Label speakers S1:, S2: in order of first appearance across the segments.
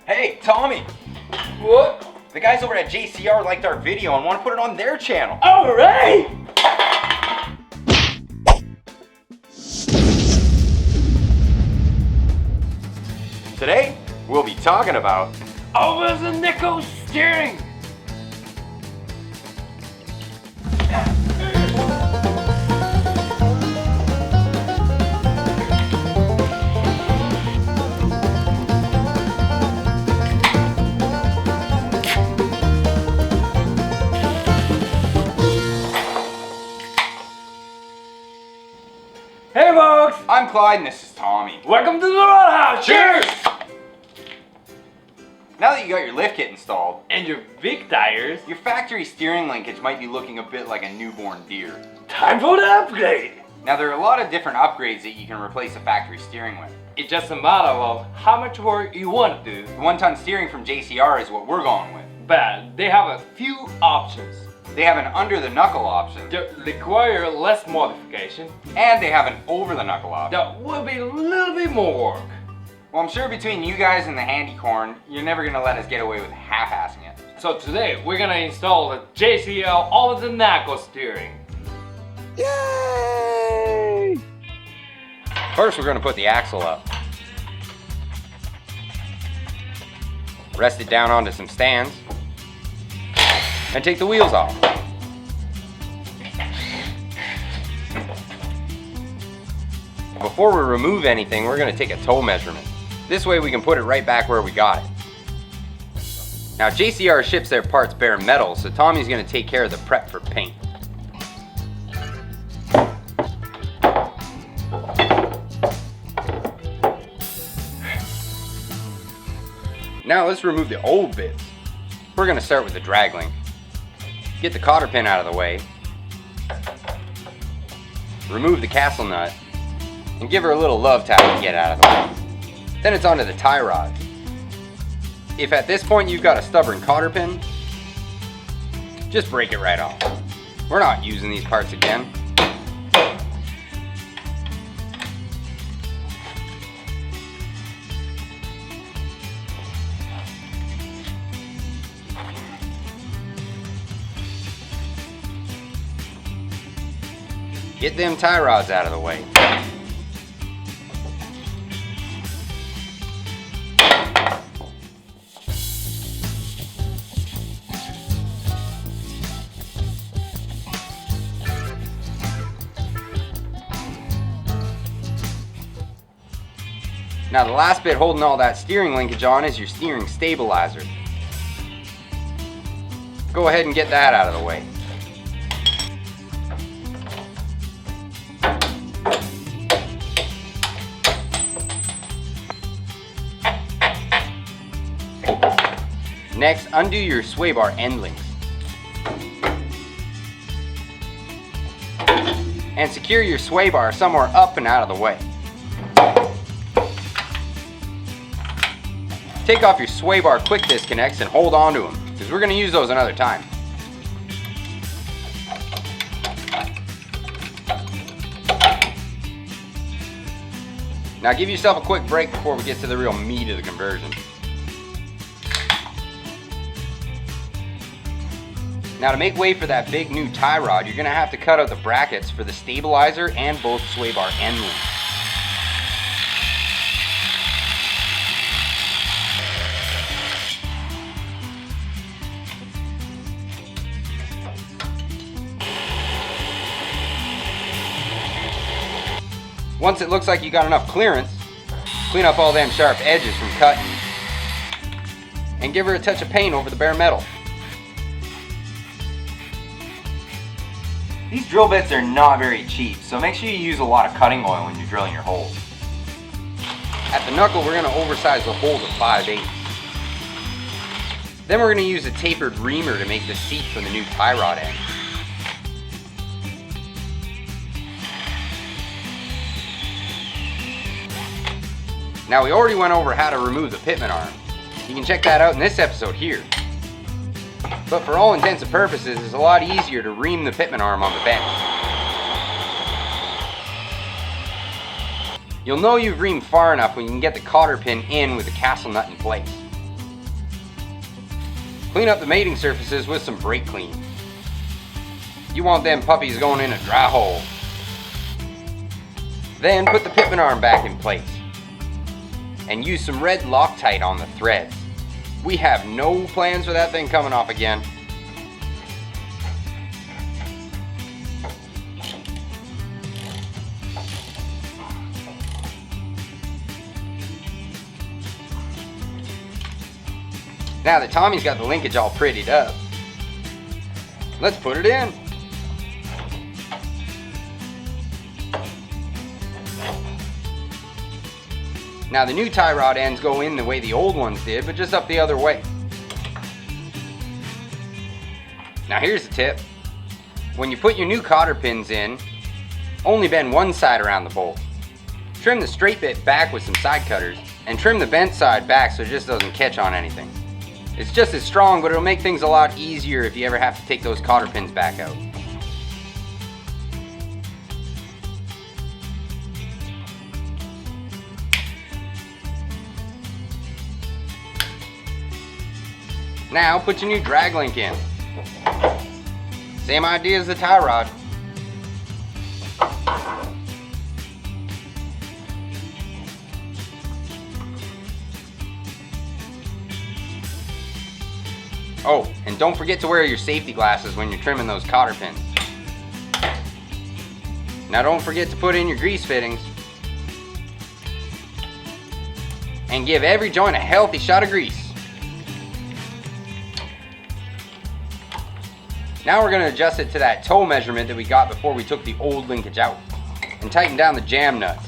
S1: Hey, Tommy!
S2: What?
S1: The guys over at JCR liked our video and want to put it on their channel.
S2: Alright!
S1: Today, we'll be talking about
S2: Over the nickel steering! Hey folks!
S1: I'm Clyde and this is Tommy.
S2: Welcome to the Roadhouse! Cheers!
S1: Now that you got your lift kit installed,
S2: And your big tires,
S1: your factory steering linkage might be looking a bit like a newborn deer.
S2: time for the upgrade!
S1: Now there are a lot of different upgrades that you can replace a factory steering with.
S2: It's just a matter of how much work you want to do,
S1: The 1-ton steering from JCR is what we're going with.
S2: but they have a few options
S1: They have an under the knuckle option,
S2: that require less modification.
S1: and they have an over the knuckle option.
S2: That will be a little bit more work.
S1: Well, I'm sure between you guys and the handy corn, you're never gonna let us get away with half-assing it.
S2: So today we're gonna install the JCR over the knuckle steering.
S1: Yay! First, we're gonna put the axle up. Rest it down onto some stands. And take the wheels off. Before we remove anything, we're gonna take a toe measurement. This way we can put it right back where we got it. Now JCR ships their parts bare metal, so Tommy's gonna take care of the prep for paint. Now let's remove the old bits. We're gonna start with the drag link. Get the cotter pin out of the way. Remove the castle nut. And give her a little love tap to get out of the way. Then it's onto the tie rod. If at this point you've got a stubborn cotter pin, just break it right off. We're not using these parts again. Get them tie rods out of the way. Now the last bit holding all that steering linkage on is your steering stabilizer. Go ahead and get that out of the way. Next, undo your sway bar end links. And secure your sway bar somewhere up and out of the way. Take off your sway bar quick disconnects and hold on to them, because we're going to use those another time. Now give yourself a quick break before we get to the real meat of the conversion. Now to make way for that big new tie rod, you're going to have to cut out the brackets for the stabilizer and both sway bar end links. Once it looks like you got enough clearance, clean up all them sharp edges from cutting and give her a touch of paint over the bare metal. These drill bits are not very cheap, so make sure you use a lot of cutting oil when you're drilling your holes. At the knuckle, we're going to oversize the hole to 5/8. Then we're going to use a tapered reamer to make the seat for the new tie rod end. Now we already went over how to remove the pitman arm. You can check that out in this episode here. But for all intents and purposes, it's a lot easier to ream the pitman arm on the bench. You'll know you've reamed far enough when you can get the cotter pin in with the castle nut in place. Clean up the mating surfaces with some brake clean. You want them puppies going in a dry hole. Then put the pitman arm back in place. And use some red Loctite on the threads. We have no plans for that thing coming off again. Now that Tommy's got the linkage all prettied up, let's put it in. Now the new tie rod ends go in the way the old ones did, but just up the other way. Now here's the tip. When you put your new cotter pins in, only bend one side around the bolt. Trim the straight bit back with some side cutters, and trim the bent side back so it just doesn't catch on anything. It's just as strong, but it'll make things a lot easier if you ever have to take those cotter pins back out. Now put your new drag link in. Same idea as the tie rod. Oh, and don't forget to wear your safety glasses when you're trimming those cotter pins. Now don't forget to put in your grease fittings. And give every joint a healthy shot of grease. Now we're going to adjust it to that toe measurement that we got before we took the old linkage out. And tighten down the jam nuts.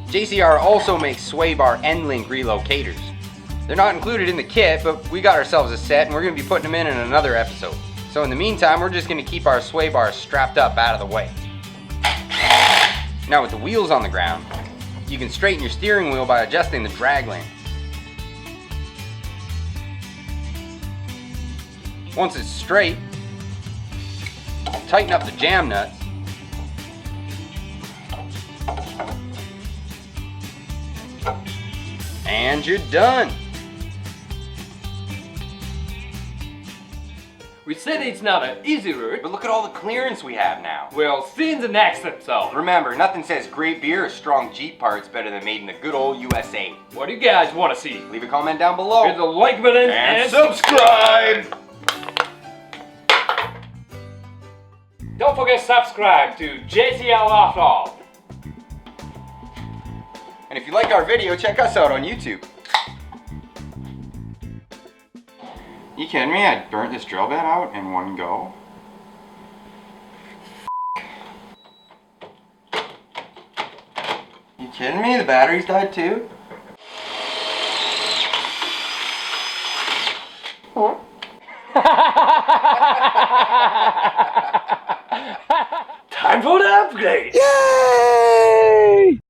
S1: JCR also makes sway bar end link relocators. They're not included in the kit, but we got ourselves a set and we're going to be putting them in another episode. So in the meantime, we're just going to keep our sway bars strapped up out of the way. Now with the wheels on the ground, you can straighten your steering wheel by adjusting the drag length. Once it's straight, tighten up the jam nuts. And you're done.
S2: We said it's not an easy route.
S1: But look at all the clearance we have now.
S2: We'll see in the next episode.
S1: Remember, nothing says great beer or strong Jeep parts better than made in the good old USA.
S2: What do you guys want to see?
S1: Leave a comment down below.
S2: Hit the like button
S1: and subscribe.
S2: Don't forget to subscribe to JcrOffroad.
S1: And if you like our video, check us out on YouTube. You kidding me? I burnt this drill bit out in one go. You kidding me? The batteries died too?
S2: Time for the upgrade!
S1: Yeah!